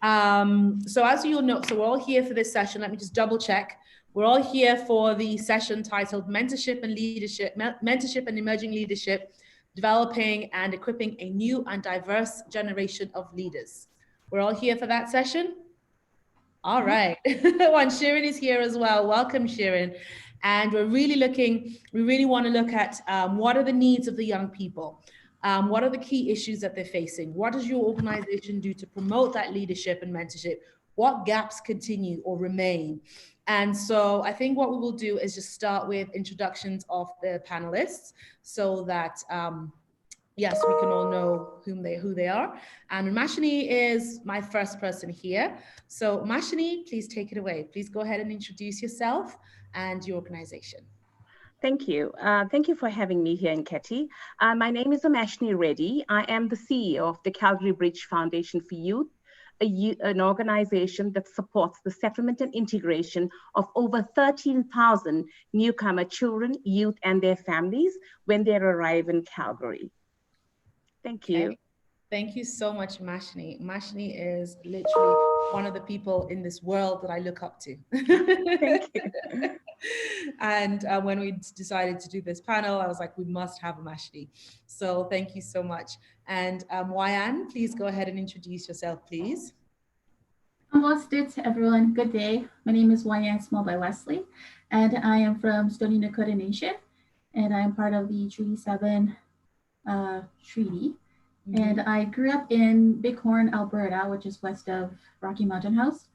So as you'll know, so we're all here for this session. Let me just double check. We're all here for the session titled Mentorship and Leadership, Mentorship and Emerging Leadership, Developing and Equipping a New and Diverse Generation of Leaders. We're all here for that session? All right. And Shirin is here as well. Welcome, Shirin. And we really want to look at what are the needs of the young people? What are the key issues that they're facing? What does your organization do to promote that leadership and mentorship? What gaps continue or remain? And so I think what we will do is just start with introductions of the panelists so that yes, we can all know who they are. And Umashanie is my first person here. So Umashanie, please take it away. Please go ahead and introduce yourself and your organization. Thank you. Thank you for having me here, Nketi. My name is Umashanie Reddy. I am the CEO of the Calgary Bridge Foundation for Youth, an organization that supports the settlement and integration of over 13,000 newcomer children, youth, and their families when they arrive in Calgary. Thank you. Okay. Thank you so much, Umashanie. Umashanie is literally one of the people in this world that I look up to. Thank you. And when we decided to do this panel, I was like, we must have Umashanie. So thank you so much. And Wyanne, please go ahead and introduce yourself, please. Namaste everyone. Good day. My name is Wyanne Smallboy-Wesley, and I am from Stoney Nakoda Nation, and I'm part of the Treaty 7 treaty. And I grew up in Bighorn, Alberta, which is west of Rocky Mountain House.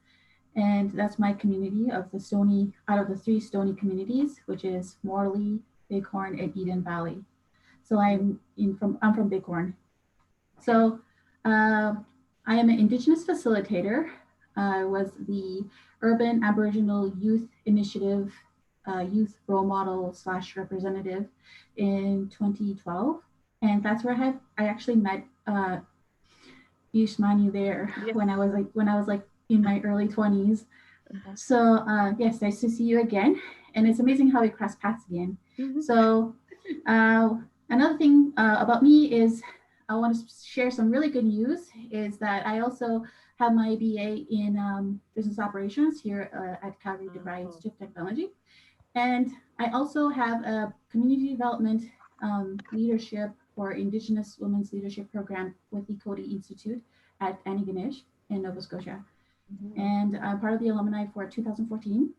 And that's my community of the Stoney, out of the 3 Stoney communities, which is Morley, Bighorn, and Eden Valley. So I'm from Bighorn. So I am an Indigenous facilitator. I was the Urban Aboriginal Youth Initiative youth role model / representative in 2012. And that's where I actually met Umashanie there. Yes. when I was like in my early 20s. So yes, nice to see you again. And it's amazing how we cross paths again. So another thing about me is I want to share some really good news is that I also have my BA in business operations here at Calgary DeVry Institute of Technology. And I also have a community development leadership for Indigenous Women's Leadership Program with the Coady Institute at Antigonish in Nova Scotia. And I'm part of the alumni for 2014.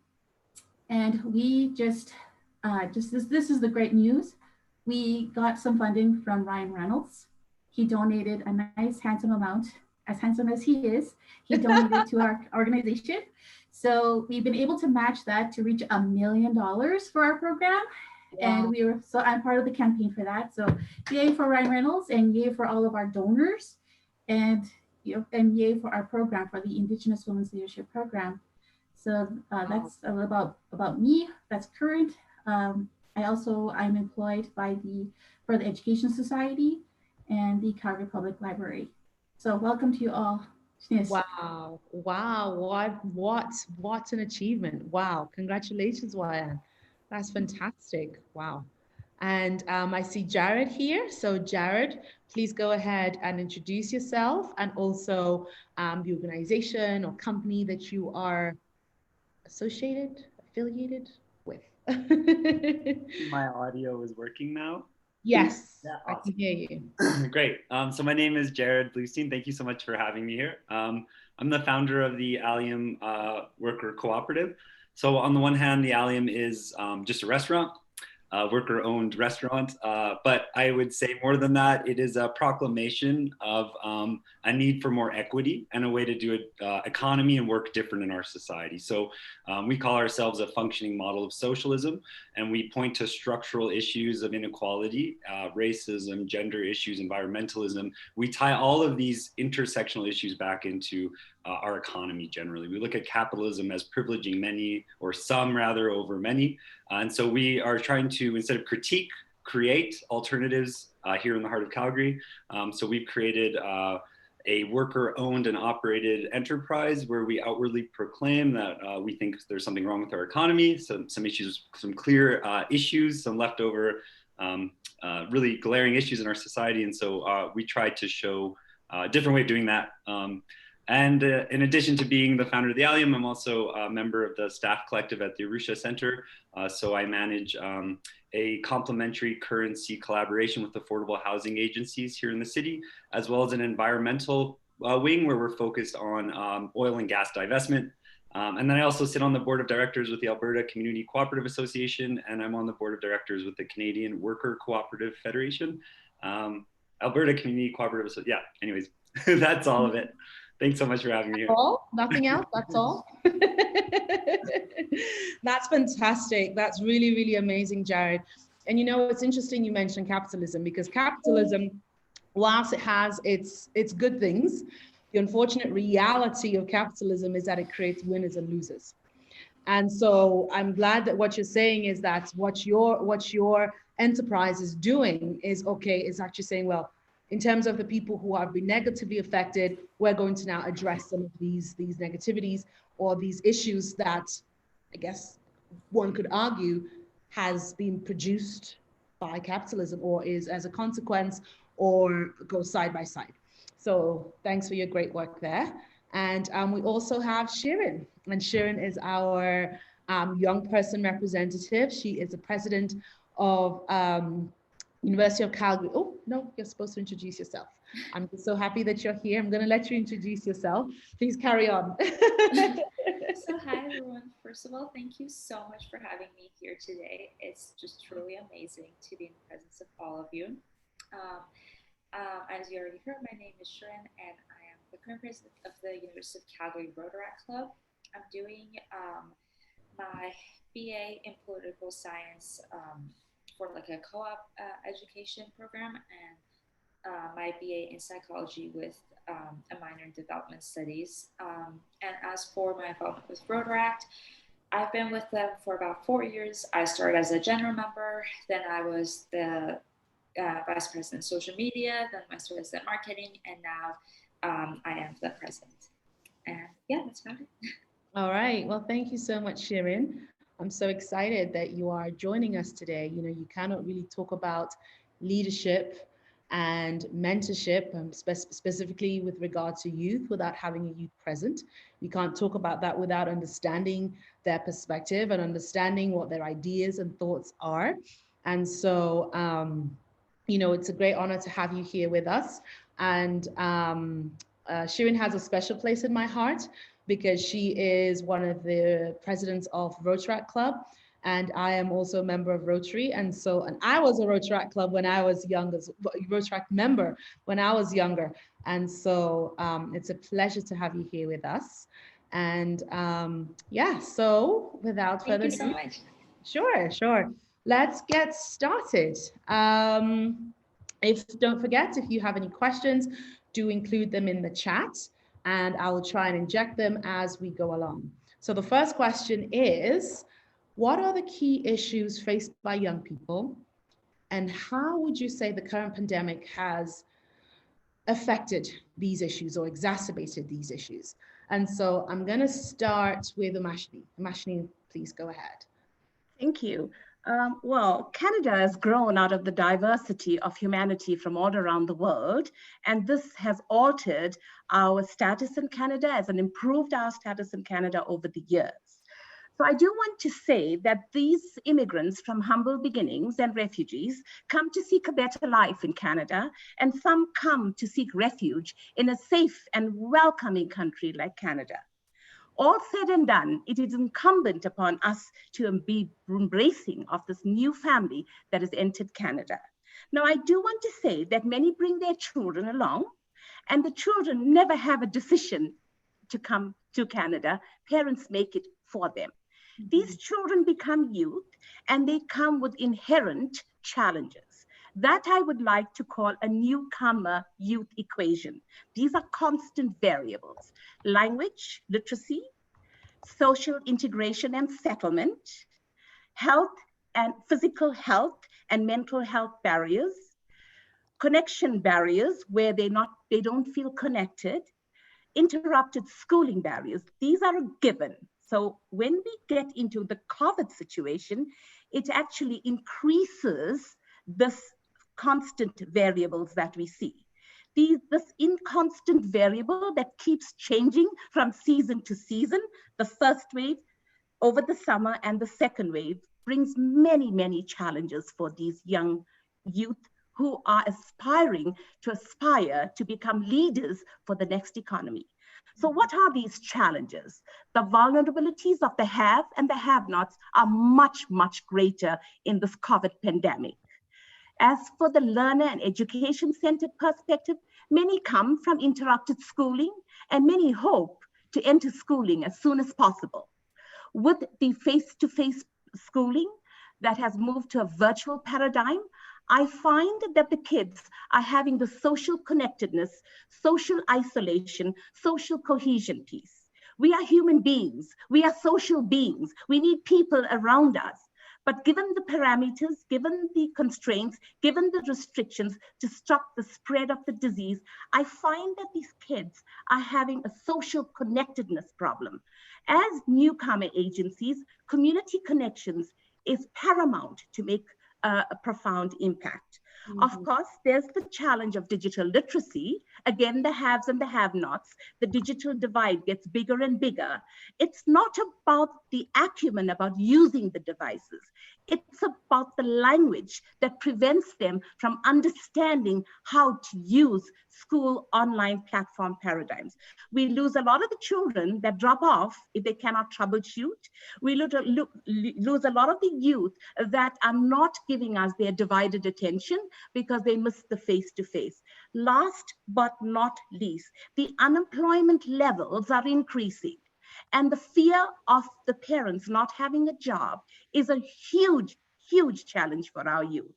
And we this is the great news. We got some funding from Ryan Reynolds. He donated a nice handsome amount, as handsome as he is, he donated to our organization. So we've been able to match that to reach $1 million for our program. Wow. And I'm part of the campaign for that. So yay for Ryan Reynolds and yay for all of our donors and yay for our program for the Indigenous Women's Leadership Program. So that's a little about me. That's current. I'm employed for the Education Society and the Calgary Public Library. So welcome to you all. Yes. Wow. What an achievement. Wow. Congratulations, Wyanne. That's fantastic. Wow. And I see Jared here. So Jared, please go ahead and introduce yourself and also the organization or company that you are affiliated with. My audio is working now? Yes, yeah, awesome. I can hear you. Great. So my name is Jared Blustein. Thank you so much for having me here. I'm the founder of the Allium Worker Cooperative. So on the one hand, the Allium is just a restaurant, worker-owned restaurant. But I would say more than that, it is a proclamation of a need for more equity and a way to do economy and work different in our society. So we call ourselves a functioning model of socialism, and we point to structural issues of inequality, racism, gender issues, environmentalism. We tie all of these intersectional issues back into our economy generally. We look at capitalism as privileging many, or some rather, over many. And so we are trying to, instead of critique, create alternatives here in the heart of Calgary. So we've created a worker-owned and operated enterprise where we outwardly proclaim that we think there's something wrong with our economy, some issues, some clear issues, some leftover really glaring issues in our society. And so we try to show a different way of doing that. And in addition to being the founder of the Allium, I'm also a member of the staff collective at the Arusha Center. So I manage a complementary currency collaboration with affordable housing agencies here in the city, as well as an environmental wing where we're focused on oil and gas divestment. And then I also sit on the board of directors with the Alberta Community Cooperative Association, and I'm on the board of directors with the Canadian Worker Cooperative Federation. Alberta Community Cooperative Association, yeah, anyways, that's all of it. Thanks so much for having me here. All? Nothing else? That's all? That's fantastic. That's really, really amazing, Jared. And you know, it's interesting you mentioned capitalism, because capitalism, whilst it has its good things, the unfortunate reality of capitalism is that it creates winners and losers. And so I'm glad that what you're saying is that what your enterprise is doing is actually saying, well, in terms of the people who have been negatively affected, we're going to now address some of these negativities or these issues that I guess one could argue has been produced by capitalism or is as a consequence or goes side by side. So thanks for your great work there. And we also have Shirin, and Shirin is our young person representative. She is the president of University of Calgary. Oh, no, you're supposed to introduce yourself. I'm just so happy that you're here. I'm going to let you introduce yourself. Please carry on. So hi, everyone. First of all, thank you so much for having me here today. It's just truly amazing to be in the presence of all of you. As you already heard, my name is Shirin, and I am the current president of the University of Calgary Rotaract Club. I'm doing my BA in political science for like a co-op education program, and my BA in psychology with a minor in development studies. And as for my involvement with Rotaract, I've been with them for about 4 years. I started as a general member, then I was the vice president of social media, then vice president marketing, and now I am the president. And yeah, that's about it. All right. Well, thank you so much, Shirin. I'm so excited that you are joining us today. You know, you cannot really talk about leadership and mentorship, specifically with regard to youth, without having a youth present. You can't talk about that without understanding their perspective and understanding what their ideas and thoughts are. And so, you know, it's a great honor to have you here with us. And Shirin has a special place in my heart because she is one of the presidents of Rotaract Club, and I am also a member of Rotary. And I was a Rotaract Club when I was younger, Rotaract member when I was younger. And so it's a pleasure to have you here with us. And yeah, so without further ado. Thank you so Sure, much. sure. Let's get started. Don't forget, if you have any questions, do include them in the chat, and I will try and inject them as we go along. So the first question is, what are the key issues faced by young people, and how would you say the current pandemic has affected these issues or exacerbated these issues? And so I'm going to start with Umashanie. Umashanie, please go ahead. Thank you. Well, Canada has grown out of the diversity of humanity from all around the world, and this has altered our status in Canada, has improved our status in Canada over the years. So I do want to say that these immigrants from humble beginnings and refugees come to seek a better life in Canada, and some come to seek refuge in a safe and welcoming country like Canada. All said and done, it is incumbent upon us to be embracing of this new family that has entered Canada. Now, I do want to say that many bring their children along, and the children never have a decision to come to Canada. Parents make it for them. Mm-hmm. These children become youth, and they come with inherent challenges. That I would like to call a newcomer youth equation. These are constant variables: language, literacy, social integration and settlement, health and physical health and mental health barriers, connection barriers where they don't feel connected, interrupted schooling barriers. These are a given. So when we get into the COVID situation, it actually increases this constant variables that we see. this inconstant variable that keeps changing from season to season, the first wave over the summer and the second wave, brings many, many challenges for these young youth who are aspiring to aspire to become leaders for the next economy. So what are these challenges? The vulnerabilities of the have and the have-nots are much, much greater in this COVID pandemic. As for the learner and education-centered perspective, many come from interrupted schooling and many hope to enter schooling as soon as possible. With the face-to-face schooling that has moved to a virtual paradigm, I find that the kids are having the social connectedness, social isolation, social cohesion piece. We are human beings. We are social beings. We need people around us. But given the parameters, given the constraints, given the restrictions to stop the spread of the disease, I find that these kids are having a social connectedness problem. As newcomer agencies, community connections is paramount to make a profound impact. Mm-hmm. Of course, there's the challenge of digital literacy. Again, the haves and the have-nots. The digital divide gets bigger and bigger. It's not about the acumen about using the devices. It's about the language that prevents them from understanding how to use school online platform paradigms. We lose a lot of the children that drop off if they cannot troubleshoot. We lose a lot of the youth that are not giving us their divided attention because they miss the face-to-face. Last but not least, the unemployment levels are increasing. And the fear of the parents not having a job is a huge, huge challenge for our youth.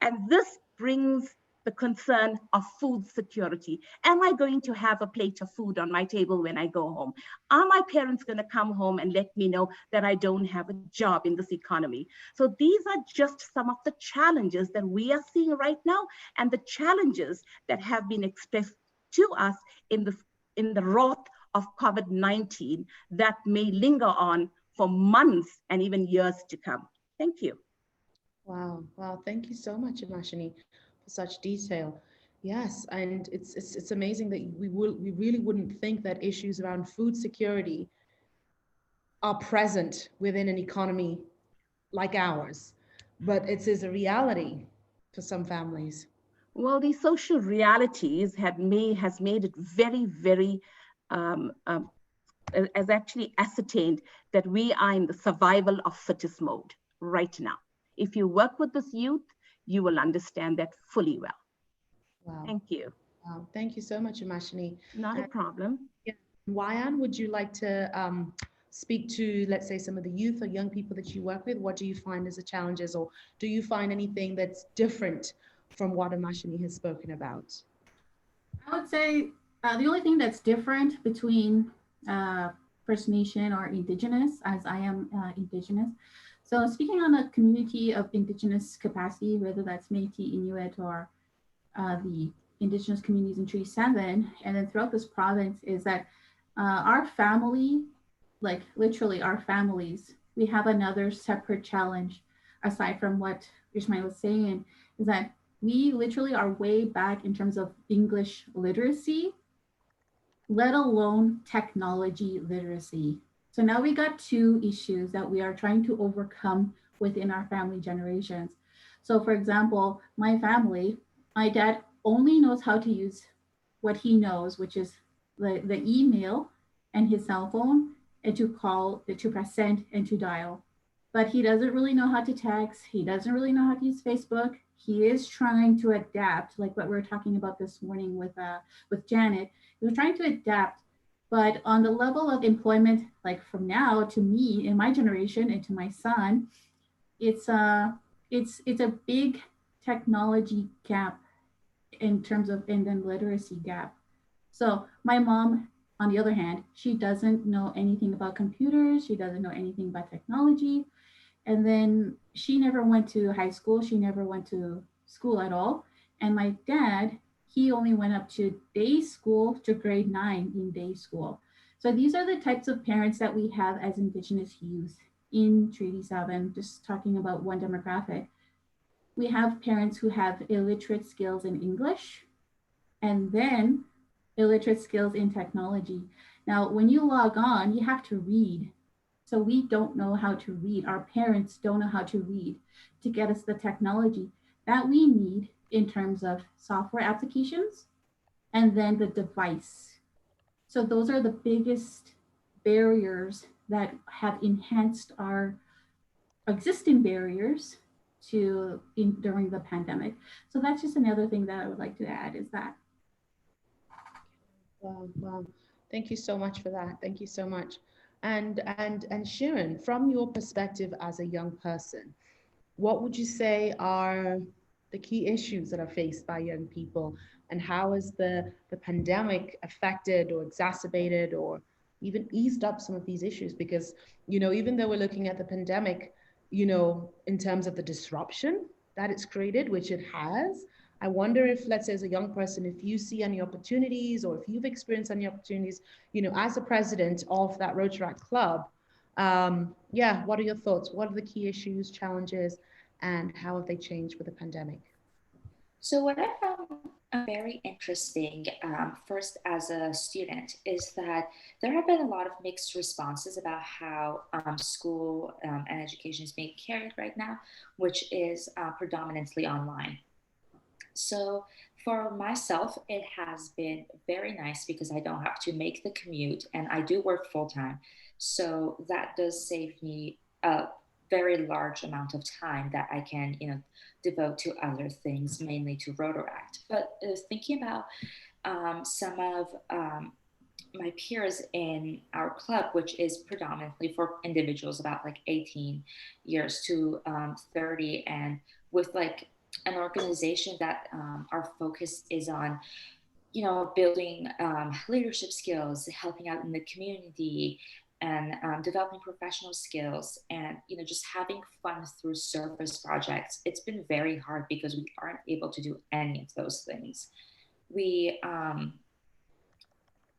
And this brings the concern of food security. Am I going to have a plate of food on my table when I go home? Are my parents going to come home and let me know that I don't have a job in this economy? So these are just some of the challenges that we are seeing right now and the challenges that have been expressed to us in the wrath of COVID-19 that may linger on for months and even years to come. Thank you. Wow. Thank you so much, Umashanie, for such detail. Yes, and it's amazing that we really wouldn't think that issues around food security are present within an economy like ours, but it is a reality for some families. Well, the social realities has made it very, very has actually ascertained that we are in the survival of fittest mode right now. If you work with this youth, you will understand that fully well. Wow. Thank you. Wow. Thank you so much, Umashanie. Not a problem. Yeah. Wyanne, would you like to speak to, let's say, some of the youth or young people that you work with? What do you find as the challenges, or do you find anything that's different from what Umashanie has spoken about? I would say the only thing that's different between First Nation or Indigenous, as I am Indigenous. So speaking on a community of Indigenous capacity, whether that's Métis, Inuit, or the Indigenous communities in Treaty 7, and then throughout this province, is that our family, like literally our families, we have another separate challenge aside from what Ishmael was saying, is that we literally are way back in terms of English literacy, let alone technology literacy. So now we got two issues that we are trying to overcome within our family generations. So for example, my family, my dad only knows how to use what he knows, which is the email and his cell phone, and to call, to press send and to dial. But he doesn't really know how to text. He doesn't really know how to use Facebook. He is trying to adapt, like what we were talking about this morning with Janet. He was trying to adapt, but on the level of employment, like from now to me in my generation and to my son, it's a big technology gap in terms of and then literacy gap. So my mom, on the other hand, she doesn't know anything about computers. She doesn't know anything about technology. And then she never went to high school. She never went to school at all. And my dad, he only went up to day school to grade 9 in day school. So these are the types of parents that we have as Indigenous youth in Treaty 7, just talking about one demographic. We have parents who have illiterate skills in English. and then illiterate skills in technology. Now, when you log on, you have to read. So we don't know how to read. Our parents don't know how to read to get us the technology that we need in terms of software applications and then the device. So those are the biggest barriers that have enhanced our existing barriers during the pandemic. So that's just another thing that I would like to add is that. Well, thank you so much for that. Thank you so much. And Shirin, from your perspective as a young person, what would you say are the key issues that are faced by young people, and how has the pandemic affected or exacerbated or even eased up some of these issues? Because, even though we're looking at the pandemic, in terms of the disruption that it's created, which it has, I wonder if, let's say, as a young person, if you see any opportunities or if you've experienced any opportunities, as a president of that Rotaract club, what are your thoughts? What are the key issues, challenges, and how have they changed with the pandemic? So what I found very interesting, first as a student, is that there have been a lot of mixed responses about how school and education is being carried right now, which is predominantly online. So for myself, it has been very nice because I don't have to make the commute and I do work full time. So that does save me a very large amount of time that I can, devote to other things, mainly to Rotaract. But thinking about some of my peers in our club, which is predominantly for individuals about like 18 years to 30, and with like an organization that our focus is on, building leadership skills, helping out in the community, and developing professional skills, and just having fun through service projects. It's been very hard because we aren't able to do any of those things. We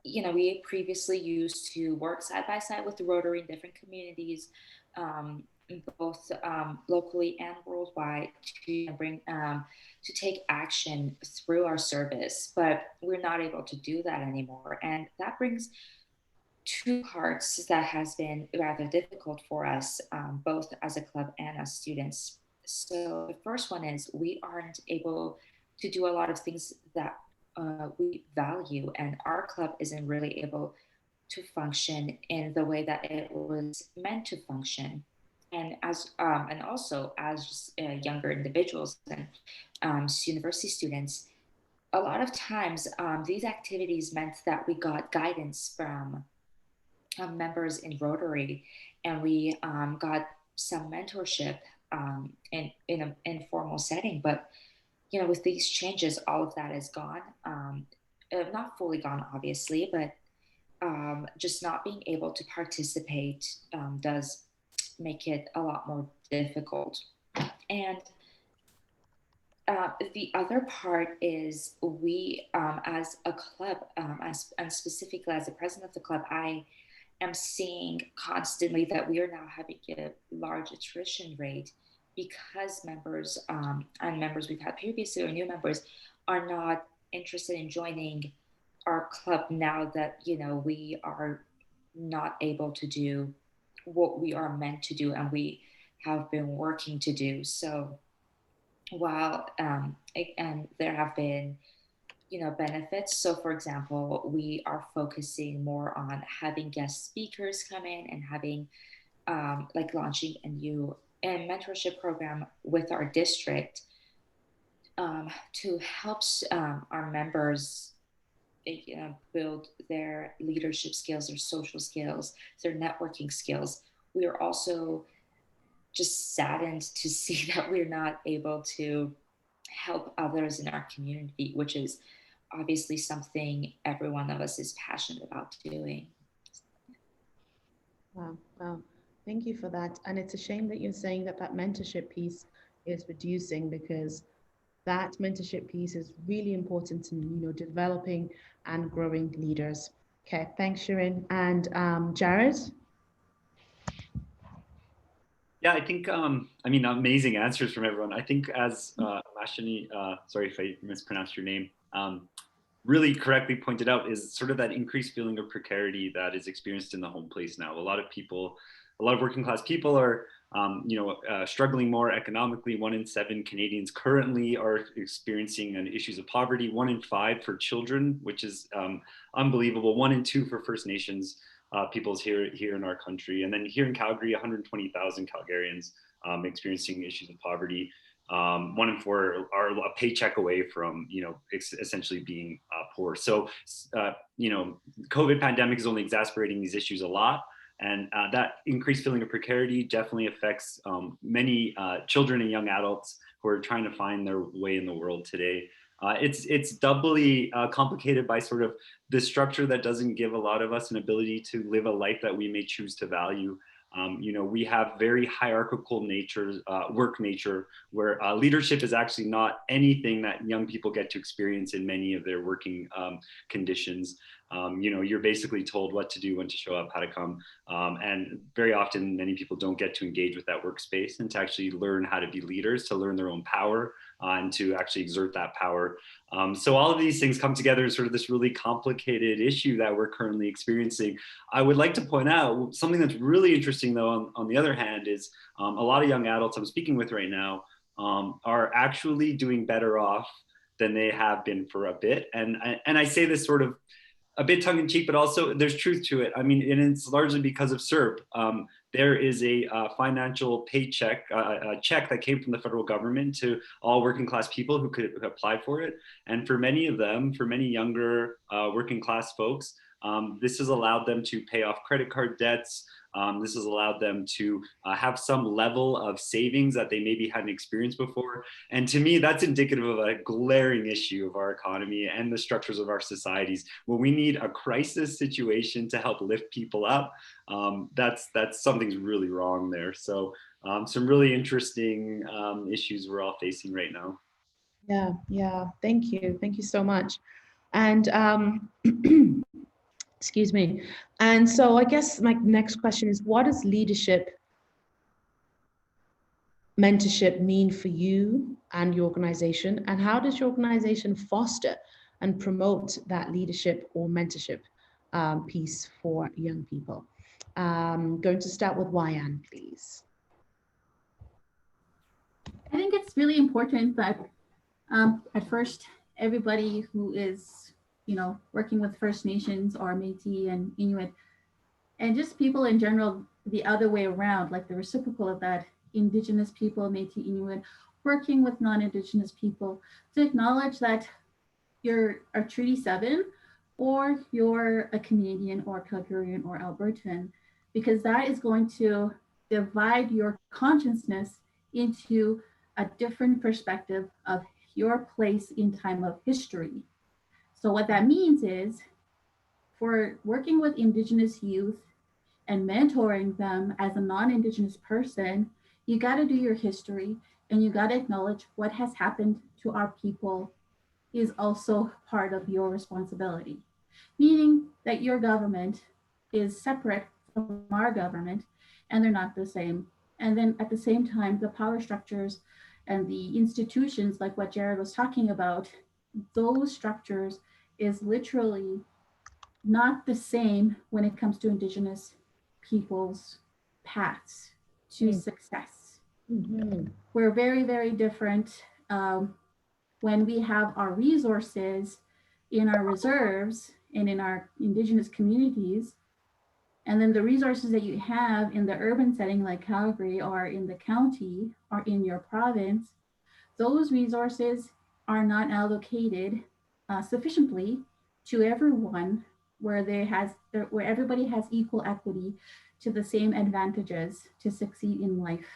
we previously used to work side by side with the Rotary in different communities, both locally and worldwide, to bring to take action through our service, but we're not able to do that anymore, and that brings two parts that has been rather difficult for us, both as a club and as students. So the first one is we aren't able to do a lot of things that we value, and our club isn't really able to function in the way that it was meant to function. And and also as just younger individuals and university students, a lot of times these activities meant that we got guidance from members in Rotary, and we got some mentorship in an informal setting. But with these changes, all of that is gone. Not fully gone, obviously, but just not being able to participate does make it a lot more difficult. And the other part is we, as a club, and specifically as the president of the club, I am seeing constantly that we are now having a large attrition rate because members and members we've had previously or new members are not interested in joining our club now that we are not able to do what we are meant to do and we have been working to do. So while and there have been benefits. So for example, we are focusing more on having guest speakers come in and having like launching a new mentorship program with our district to help our members build their leadership skills, their social skills, their networking skills. We are also just saddened to see that we're not able to help others in our community, which is obviously something every one of us is passionate about doing. Wow. Thank you for that. And it's a shame that you're saying that mentorship piece is reducing, because that mentorship piece is really important in developing and growing leaders. Okay, thanks, Shirin. And Jared? Yeah, I think, amazing answers from everyone. I think as Umashanie, sorry if I mispronounced your name, really correctly pointed out is sort of that increased feeling of precarity that is experienced in the home place now. A lot of people, a lot of working class people are struggling more economically. 1 in 7 Canadians currently are experiencing issues of poverty. 1 in 5 for children, which is unbelievable. 1 in 2 for First Nations peoples here in our country. And then here in Calgary, 120,000 Calgarians experiencing issues of poverty. 1 in 4 are a paycheck away from, essentially being poor. So, COVID pandemic is only exacerbating these issues a lot. And that increased feeling of precarity definitely affects many children and young adults who are trying to find their way in the world today. It's doubly complicated by sort of the structure that doesn't give a lot of us an ability to live a life that we may choose to value. We have very hierarchical work nature, where leadership is actually not anything that young people get to experience in many of their working conditions. You're basically told what to do, when to show up, how to come. And very often, many people don't get to engage with that workspace and to actually learn how to be leaders, to learn their own power, and to actually exert that power. So all of these things come together in sort of this really complicated issue that we're currently experiencing. I would like to point out something that's really interesting, though, on the other hand, is a lot of young adults I'm speaking with right now are actually doing better off than they have been for a bit. And I say this sort of a bit tongue in cheek, but also there's truth to it. I mean, and it's largely because of CERB. There is a financial paycheck, a check that came from the federal government to all working class people who could apply for it. And for many of them, for many younger working class folks, this has allowed them to pay off credit card debts. This has allowed them to have some level of savings that they maybe hadn't experienced before. And to me, that's indicative of a glaring issue of our economy and the structures of our societies. When we need a crisis situation to help lift people up, that's something's really wrong there. So some really interesting issues we're all facing right now. Yeah. Thank you so much. And excuse me. And so I guess my next question is, what does leadership mentorship mean for you and your organization? And how does your organization foster and promote that leadership or mentorship piece for young people? Going to start with Wyanne, please. I think it's really important that at first, everybody who is working with First Nations or Métis and Inuit, and just people in general, the other way around, like the reciprocal of that, Indigenous people, Métis, Inuit, working with non-Indigenous people, to acknowledge that you're a Treaty 7 or you're a Canadian or Calgarian or Albertan, because that is going to divide your consciousness into a different perspective of your place in time of history. So what that means is, for working with Indigenous youth and mentoring them as a non-Indigenous person, you got to do your history and you got to acknowledge what has happened to our people is also part of your responsibility. Meaning that your government is separate from our government and they're not the same. And then at the same time, the power structures and the institutions, like what Jared was talking about, those structures is literally not the same when it comes to Indigenous people's paths to success. Mm-hmm. We're very, very different when we have our resources in our reserves and in our Indigenous communities, and then the resources that you have in the urban setting like Calgary or in the county or in your province, those resources are not allocated sufficiently to everyone where everybody has equal equity to the same advantages to succeed in life.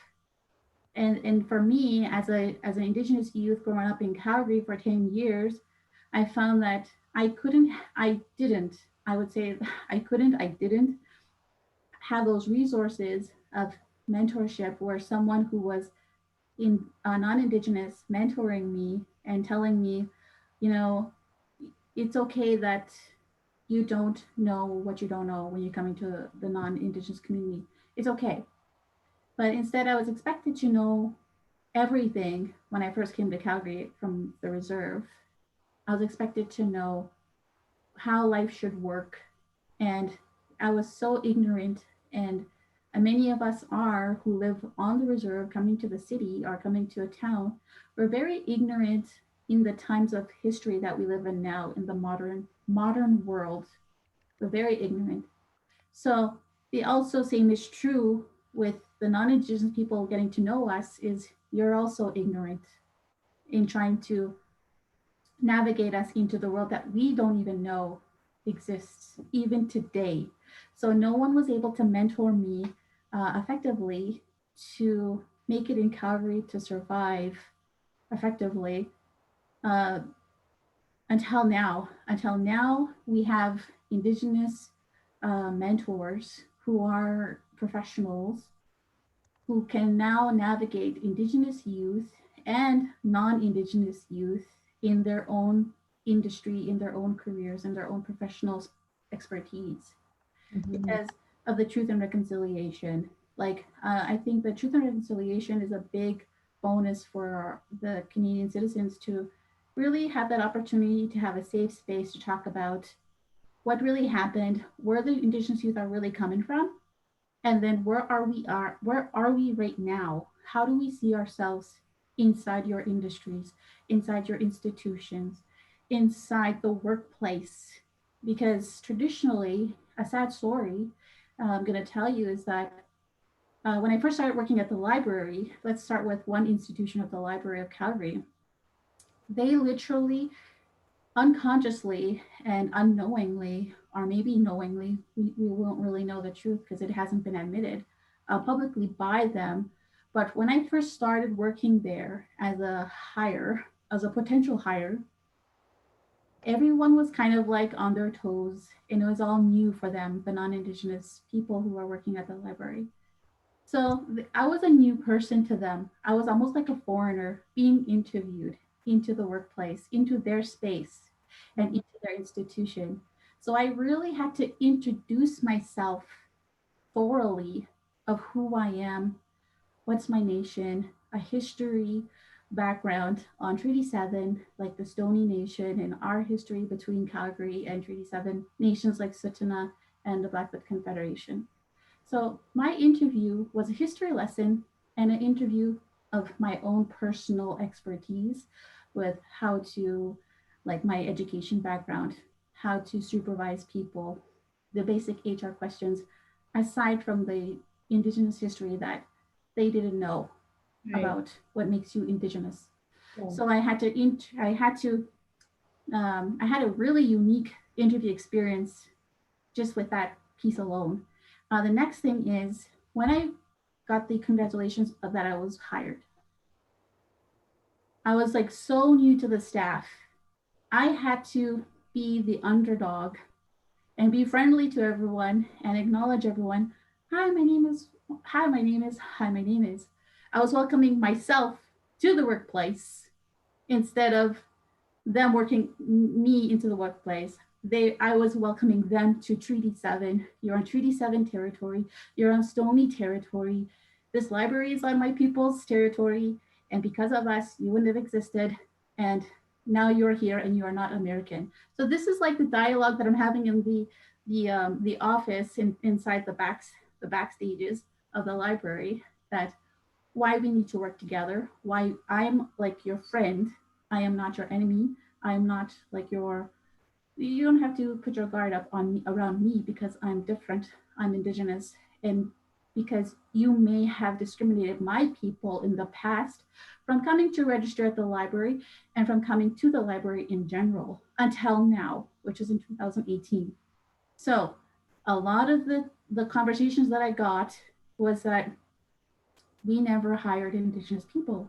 And for me, as an Indigenous youth growing up in Calgary for 10 years, I found that I didn't have those resources of mentorship where someone who was non-Indigenous mentoring me and telling me, it's okay that you don't know what you don't know when you're coming to the non-Indigenous community. It's okay. But instead, I was expected to know everything when I first came to Calgary from the reserve. I was expected to know how life should work. And I was so ignorant. And many of us are who live on the reserve, coming to the city or coming to a town, we're very ignorant in the times of history that we live in now, in the modern world. We're very ignorant. So the also same is true with the non-Indigenous people getting to know us, is you're also ignorant in trying to navigate us into the world that we don't even know exists even today. So no one was able to mentor me effectively to make it in Calgary, to survive effectively uh, until now. Until now, we have Indigenous mentors who are professionals who can now navigate Indigenous youth and non-Indigenous youth in their own industry, in their own careers, in their own professional expertise. Because of the Truth and Reconciliation. Like, I think the Truth and Reconciliation is a big bonus for the Canadian citizens to really have that opportunity to have a safe space to talk about what really happened, where the Indigenous youth are really coming from, and then where are we right now? How do we see ourselves inside your industries, inside your institutions, inside the workplace? Because traditionally, a sad story I'm going to tell you is that when I first started working at the library, let's start with one institution of the Library of Calgary. They literally, unconsciously and unknowingly, or maybe knowingly, we won't really know the truth because it hasn't been admitted publicly by them. But when I first started working there as a potential hire, everyone was kind of like on their toes, and it was all new for them, the non-Indigenous people who were working at the library. So I was a new person to them. I was almost like a foreigner being interviewed into the workplace, into their space, and into their institution. So I really had to introduce myself thoroughly of who I am, what's my nation, a history, background on Treaty 7, like the Stoney Nation, and our history between Calgary and Treaty 7 nations like Sutuna and the Blackfoot Confederation. So my interview was a history lesson and an interview of my own personal expertise with how to, like my education background, how to supervise people, the basic HR questions, aside from the Indigenous history that they didn't know about what makes you Indigenous. Yeah. So I had a really unique interview experience just with that piece alone. The next thing is when I got the congratulations that I was hired, I was like so new to the staff. I had to be the underdog and be friendly to everyone and acknowledge everyone. Hi, my name is. I was welcoming myself to the workplace instead of them working me into the workplace. I was welcoming them to Treaty 7. You're on Treaty 7 territory. You're on Stoney territory. This library is on my people's territory. And because of us, you wouldn't have existed. And now you're here and you are not American. So this is like the dialogue that I'm having in the office inside the backstages of the library, that why we need to work together, why I'm like your friend. I am not your enemy. I'm not like you don't have to put your guard up on me, around me, because I'm different. I'm Indigenous. And because you may have discriminated my people in the past from coming to register at the library and from coming to the library in general until now, which is in 2018. So a lot of the conversations that I got was that we never hired Indigenous people.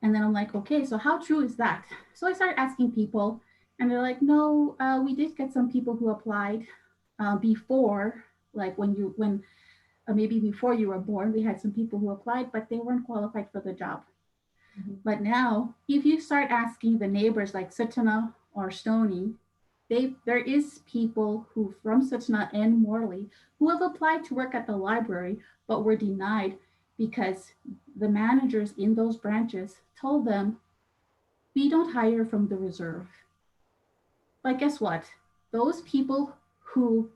And then I'm like, okay, so how true is that? So I started asking people, and they're like, no, we did get some people who applied before, like maybe before you were born, we had some people who applied, but they weren't qualified for the job. Mm-hmm. But now, if you start asking the neighbors like Sutuna or Stoney, there is people who from Sutuna and Morley who have applied to work at the library, but were denied because the managers in those branches told them, we don't hire from the reserve. But guess what? Those people who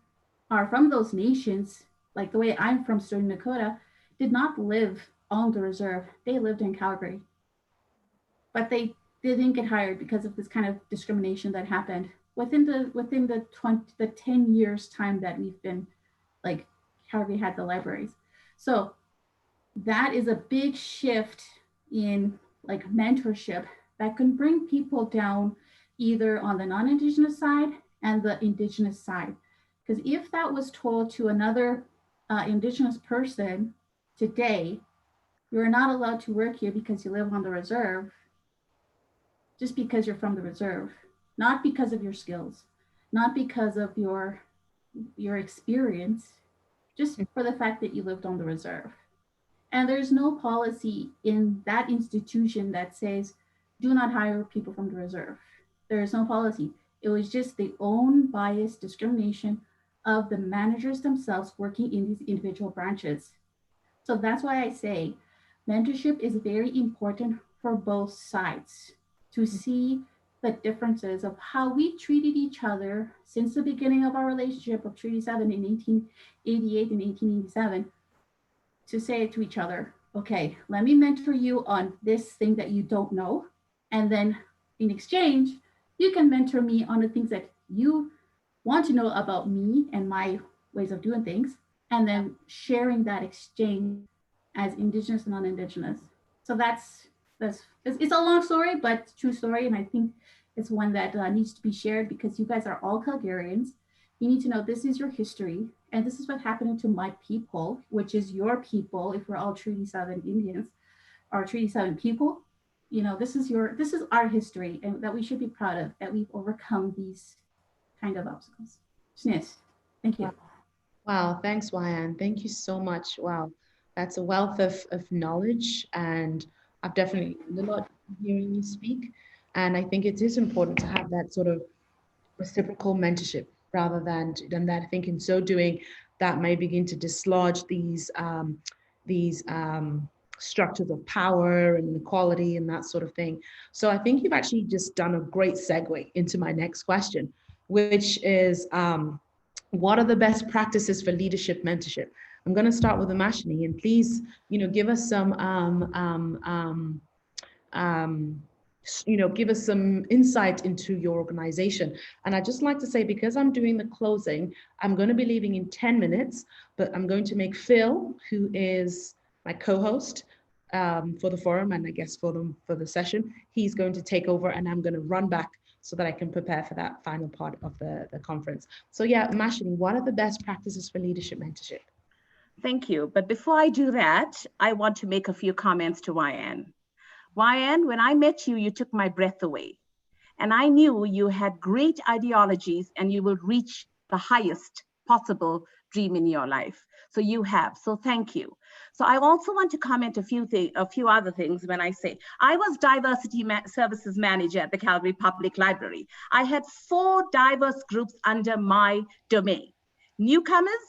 are from those nations, like the way I'm from Sturgeon, Dakota, did not live on the reserve. They lived in Calgary. But they didn't get hired because of this kind of discrimination that happened within the 10 years time that we've been, like, Calgary had the libraries. So that is a big shift in like mentorship that can bring people down either on the non-Indigenous side and the Indigenous side. Because if that was told to another Indigenous person today, you're not allowed to work here because you live on the reserve, just because you're from the reserve, not because of your skills, not because of your experience, just for the fact that you lived on the reserve. And there's no policy in that institution that says, do not hire people from the reserve. There is no policy. It was just the own biased discrimination of the managers themselves working in these individual branches. So that's why I say mentorship is very important for both sides, to see the differences of how we treated each other since the beginning of our relationship of Treaty 7 in 1888 and 1887, to say to each other, okay, let me mentor you on this thing that you don't know. And then in exchange, you can mentor me on the things that you want to know about me and my ways of doing things. And then sharing that exchange as Indigenous and non-Indigenous. So it's a long story, but it's a true story. And I think it's one that needs to be shared because you guys are all Calgarians. You need to know this is your history. And this is what happened to my people, which is your people. If we're all Treaty 7 Indians or Treaty 7 people, you know, this is our history, and that we should be proud of, that we've overcome these kind of obstacles. Yes, thank you. Wow, thanks, Wyanne. Thank you so much. Wow, that's a wealth of knowledge, and I've definitely learned a lot hearing you speak. And I think it is important to have that sort of reciprocal mentorship rather than that. I think in so doing, that may begin to dislodge these structures of power and inequality and that sort of thing. So I think you've actually just done a great segue into my next question, which is, what are the best practices for leadership mentorship? I'm going to start with Umashanie, and please, give us some give us some insight into your organization. And I'd just like to say, because I'm doing the closing, I'm going to be leaving in 10 minutes, but I'm going to make Phil, who is my co-host for the forum, and I guess for the session, he's going to take over, and I'm going to run back so that I can prepare for that final part of the conference. So yeah, Umashanie, what are the best practices for leadership mentorship? Thank you. But before I do that, I want to make a few comments to Wyanne. Wyanne, when I met you, you took my breath away. And I knew you had great ideologies and you will reach the highest possible dream in your life. So you have, so thank you. So I also want to comment a few other things when I say, I was diversity services manager at the Calgary Public Library. I had 4 diverse groups under my domain: newcomers,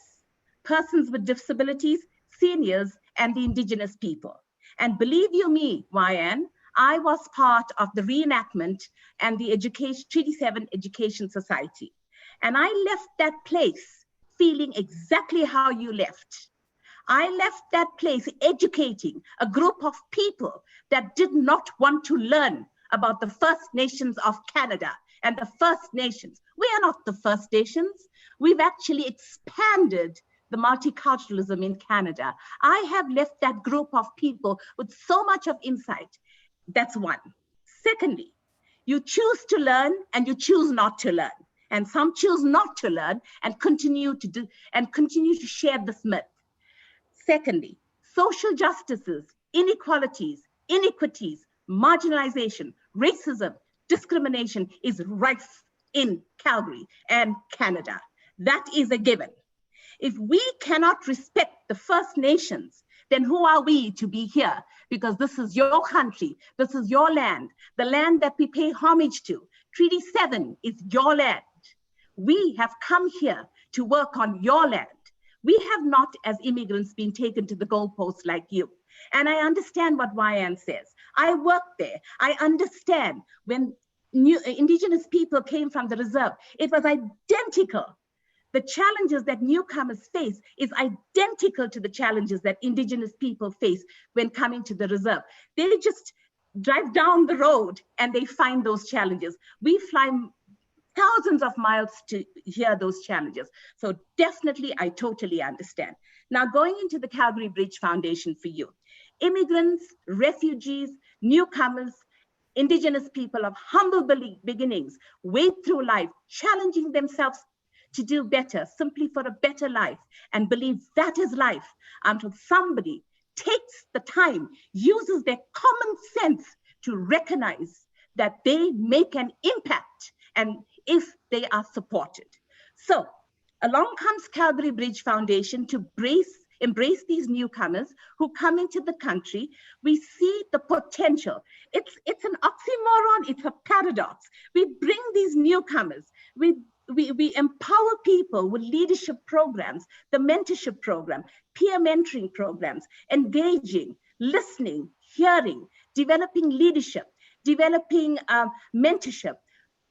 persons with disabilities, seniors, and the Indigenous people. And believe you me, Wyanne, I was part of the reenactment and the Treaty 7 Education Society. And I left that place feeling exactly how you left. I left that place educating a group of people that did not want to learn about the First Nations of Canada and the First Nations. We are not the First Nations. We've actually expanded the multiculturalism in Canada. I have left that group of people with so much of insight. That's one. Secondly, you choose to learn and you choose not to learn. And some choose not to learn and continue to share this myth. Secondly, social justices, inequalities, iniquities, marginalization, racism, discrimination is rife in Calgary and Canada. That is a given. If we cannot respect the First Nations, then who are we to be here? Because this is your country, this is your land, the land that we pay homage to. Treaty 7 is your land. We have come here to work on your land. We have not, as immigrants, been taken to the goalposts like you. And I understand what Wyanne says. I work there. I understand when Indigenous people came from the reserve, it was identical. The challenges that newcomers face is identical to the challenges that Indigenous people face when coming to the reserve. They just drive down the road and they find those challenges. We fly thousands of miles to hear those challenges. So definitely, I totally understand. Now, going into the Calgary Bridge Foundation for Youth, immigrants, refugees, newcomers, Indigenous people of humble beginnings wade through life, challenging themselves to do better, simply for a better life, and believe that is life until somebody takes the time, uses their common sense to recognize that they make an impact, and if they are supported. So along comes Calgary Bridge Foundation to embrace these newcomers who come into the country. We see the potential. It's an oxymoron, it's a paradox. We bring these newcomers, we empower people with leadership programs, the mentorship program, peer mentoring programs, engaging, listening, hearing, developing leadership, developing mentorship,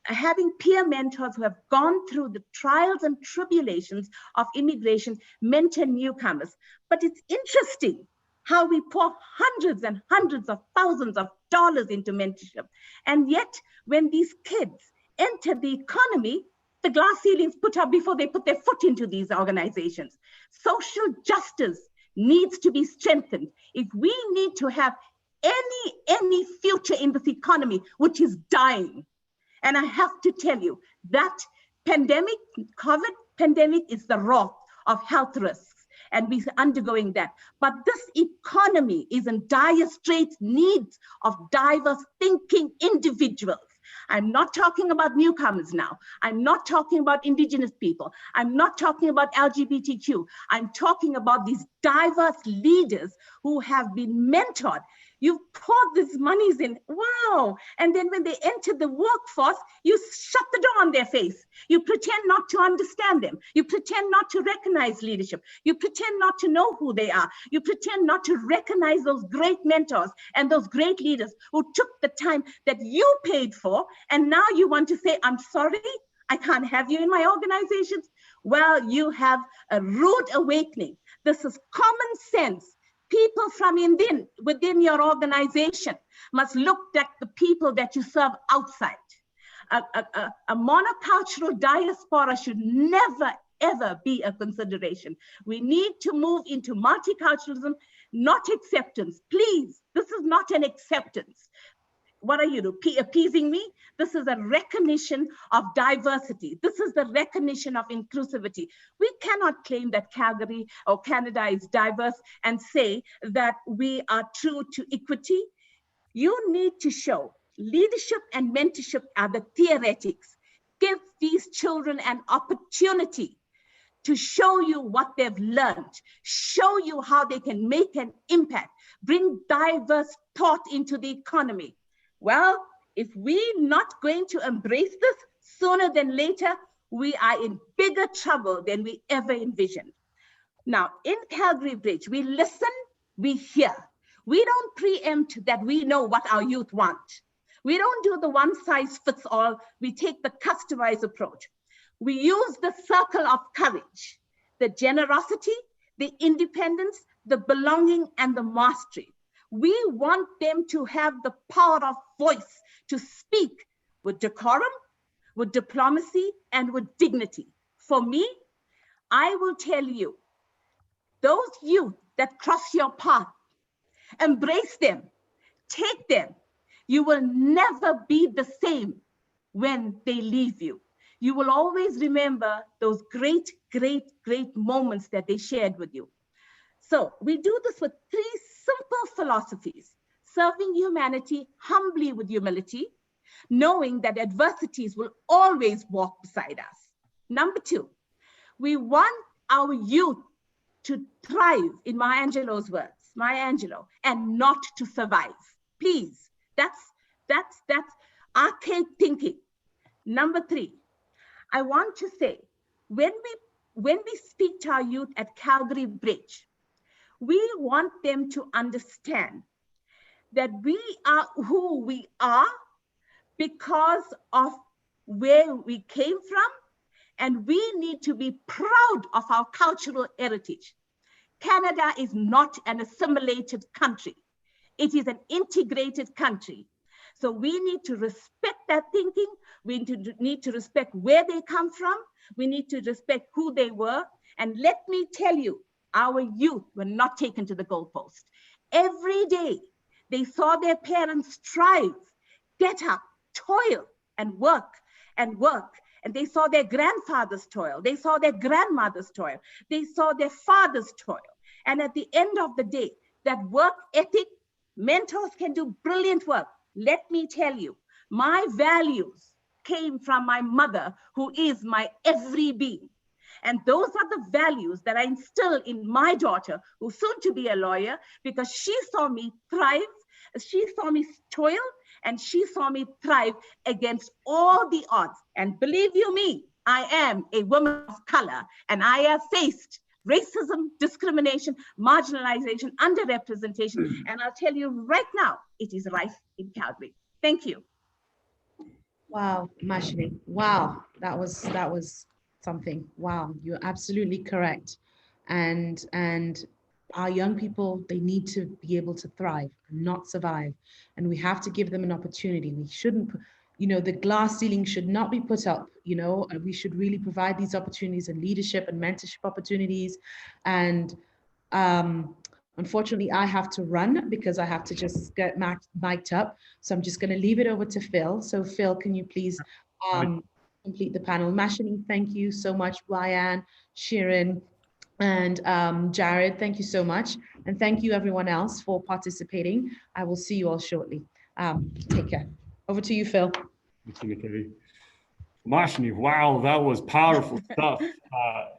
having peer mentors who have gone through the trials and tribulations of immigration, mentor newcomers. But it's interesting how we pour hundreds and hundreds of thousands of dollars into mentorship. And yet, when these kids enter the economy, the glass ceilings put up before they put their foot into these organizations. Social justice needs to be strengthened. If we need to have any future in this economy, which is dying, and I have to tell you that pandemic, COVID pandemic, is the wrath of health risks, and we're undergoing that. But this economy is in dire straits, needs of diverse thinking individuals. I'm not talking about newcomers now. I'm not talking about Indigenous people. I'm not talking about LGBTQ. I'm talking about these diverse leaders who have been mentored. You've poured these monies in, wow. And then when they enter the workforce, you shut the door on their face. You pretend not to understand them. You pretend not to recognize leadership. You pretend not to know who they are. You pretend not to recognize those great mentors and those great leaders who took the time that you paid for. And now you want to say, I'm sorry, I can't have you in my organizations. Well, you have a rude awakening. This is common sense. People from within your organization must look at the people that you serve outside. A monocultural diaspora should never, ever be a consideration. We need to move into multiculturalism, not acceptance. Please, this is not an acceptance. What are you doing? Appeasing me? This is a recognition of diversity. This is the recognition of inclusivity. We cannot claim that Calgary or Canada is diverse and say that we are true to equity. You need to show leadership and mentorship are the theoretics. Give these children an opportunity to show you what they've learned, show you how they can make an impact, bring diverse thought into the economy. Well, if we're not going to embrace this sooner than later, we are in bigger trouble than we ever envisioned. Now, in Calgary Bridge, we listen, we hear. We don't preempt that we know what our youth want. We don't do the one size fits all. We take the customized approach. We use the circle of courage, the generosity, the independence, the belonging, and the mastery. We want them to have the power of voice to speak with decorum, with diplomacy, and with dignity. For me, I will tell you, those youth that cross your path, embrace them, take them. You will never be the same when they leave you. You will always remember those great, great, great moments that they shared with you. So we do this with 3 simple philosophies: serving humanity humbly with humility, knowing that adversities will always walk beside us. Number 2, we want our youth to thrive, in Maya Angelou's words, Maya Angelou, and not to survive. Please, that's archaic thinking. Number 3, I want to say, when we speak to our youth at Calgary Bridge, we want them to understand that we are who we are because of where we came from, and we need to be proud of our cultural heritage. Canada is not an assimilated country. It is an integrated country. So we need to respect that thinking. We need to respect where they come from. We need to respect who they were. And let me tell you, our youth were not taken to the goalpost. Every day, they saw their parents strive, get up, toil, and work, and work. And they saw their grandfathers toil. They saw their grandmothers toil. They saw their fathers toil. And at the end of the day, that work ethic, mentors can do brilliant work. Let me tell you, my values came from my mother, who is my every being. And those are the values that I instill in my daughter, who's soon to be a lawyer, because she saw me thrive, she saw me toil, and she saw me thrive against all the odds. And believe you me, I am a woman of color, and I have faced racism, discrimination, marginalization, underrepresentation. And I'll tell you right now, it is rife in Calgary. Thank you. Wow, Umashanie. Wow, that was something. Wow, you're absolutely correct. And our young people, they need to be able to thrive, not survive. And we have to give them an opportunity. We shouldn't, the glass ceiling should not be put up, and we should really provide these opportunities and leadership and mentorship opportunities. And unfortunately, I have to run because I have to just get mic'd up. So I'm just going to leave it over to Phil. So Phil, can you please complete the panel? Umashanie, thank you so much. Wyanne, Shirin, and Jared, thank you so much. And thank you everyone else for participating. I will see you all shortly. Take care. Over to you, Phil. Umashanie, wow, that was powerful stuff.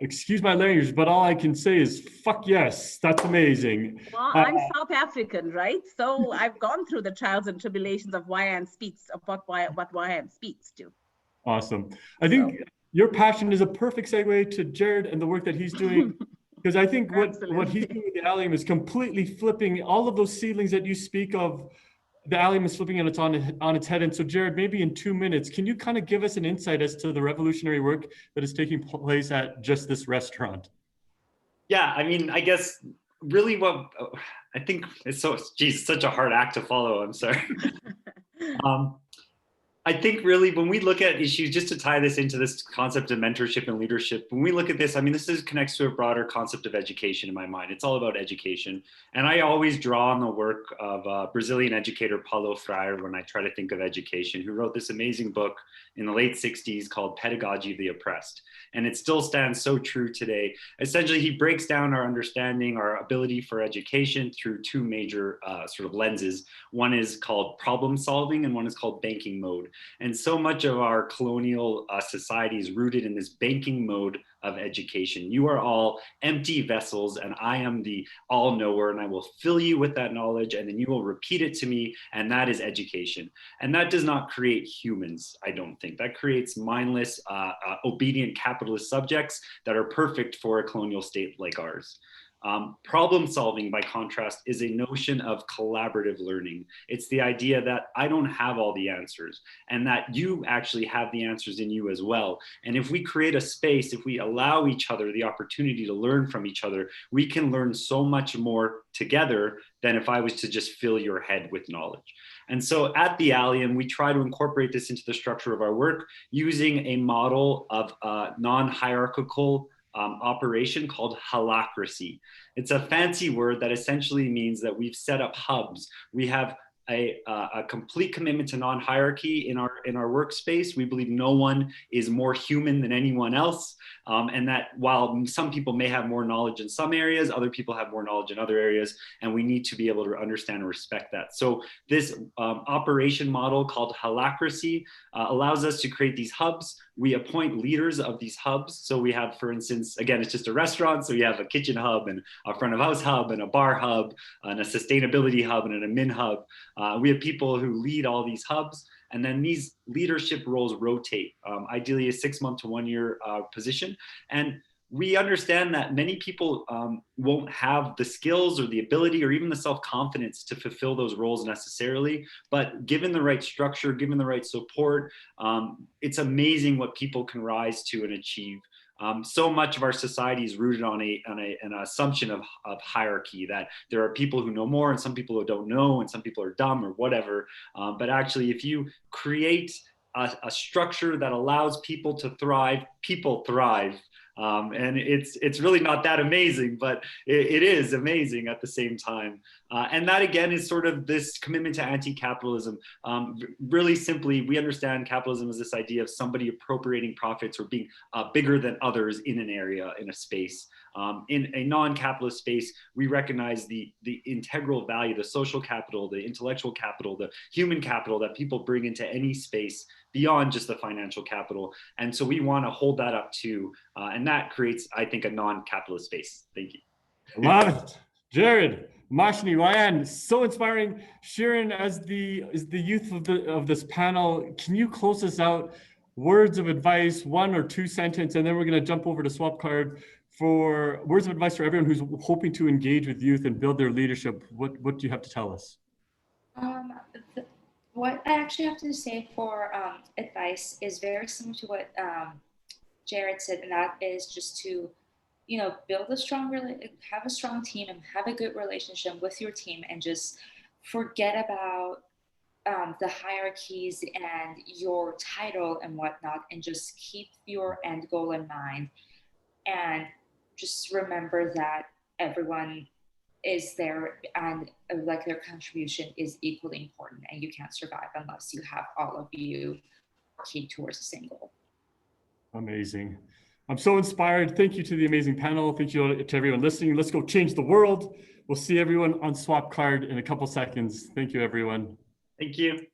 Excuse my language, but all I can say is fuck yes, that's amazing. Well, I'm South African, right? So I've gone through the trials and tribulations of Wyanne speaks, of what Wyanne speaks to. Awesome. I think your passion is a perfect segue to Jared and the work that he's doing, because I think what he's doing with the Allium is completely flipping all of those ceilings that you speak of. The Allium is flipping it on its head. And so Jared, maybe in 2 minutes, can you kind of give us an insight as to the revolutionary work that is taking place at just this restaurant? Yeah, I mean, I guess really what I think it's such a hard act to follow. I'm sorry. I think really when we look at issues, just to tie this into this concept of mentorship and leadership, when we look at this, I mean, this connects to a broader concept of education in my mind. It's all about education. And I always draw on the work of Brazilian educator Paulo Freire when I try to think of education, who wrote this amazing book in the late 60s called Pedagogy of the Oppressed. And it still stands so true today. Essentially, he breaks down our understanding, our ability for education through two major sort of lenses. One is called problem solving and one is called banking mode. And so much of our colonial society is rooted in this banking mode of education. You are all empty vessels and I am the all-knower, and I will fill you with that knowledge and then you will repeat it to me, and that is education. And that does not create humans, I don't think. That creates mindless, obedient capitalist subjects that are perfect for a colonial state like ours. Problem solving, by contrast, is a notion of collaborative learning. It's the idea that I don't have all the answers and that you actually have the answers in you as well. And if we create a space, if we allow each other the opportunity to learn from each other, we can learn so much more together than if I was to just fill your head with knowledge. And so at the Allium, we try to incorporate this into the structure of our work using a model of non-hierarchical operation called holacracy. It's a fancy word that essentially means that we've set up hubs. We have a complete commitment to non-hierarchy in our workspace. We believe no one is more human than anyone else, and that while some people may have more knowledge in some areas, other people have more knowledge in other areas, and we need to be able to understand and respect that. So this operation model called holacracy allows us to create these hubs. We appoint leaders of these hubs. So we have, for instance, again, it's just a restaurant. So we have a kitchen hub and a front of house hub and a bar hub and a sustainability hub and an admin hub. We have people who lead all these hubs, and then these leadership roles rotate, ideally a 6 month to 1 year position. And we understand that many people won't have the skills or the ability or even the self-confidence to fulfill those roles necessarily. But given the right structure, given the right support, it's amazing what people can rise to and achieve. So much of our society is rooted on an assumption of hierarchy, that there are people who know more and some people who don't know and some people are dumb or whatever. But actually, if you create a structure that allows people to thrive, people thrive. And it's really not that amazing, but it is amazing at the same time. And that again is sort of this commitment to anti-capitalism. Really simply, we understand capitalism as this idea of somebody appropriating profits or being bigger than others in an area, in a space. In a non-capitalist space, we recognize the integral value, the social capital, the intellectual capital, the human capital that people bring into any space beyond just the financial capital. And so we want to hold that up too. And that creates, I think, a non-capitalist space. Thank you. Love it. Jared, Umashanie, Wyanne, so inspiring. Shirin, as the youth of this panel, can you close us out? Words of advice, 1 or 2 sentences, and then we're going to jump over to Swap Card for words of advice for everyone who's hoping to engage with youth and build their leadership. What do you have to tell us? What I actually have to say for advice is very similar to what Jared said, and that is just to, build have a strong team and have a good relationship with your team, and just forget about the hierarchies and your title and whatnot, and just keep your end goal in mind, and just remember that everyone is there and like their contribution is equally important, and you can't survive unless you have all of you working towards the same goal. Amazing. I'm so inspired. Thank you to the amazing panel. Thank you to everyone listening. Let's go change the world. We'll see everyone on Swap Card in a couple seconds. Thank you, everyone. Thank you.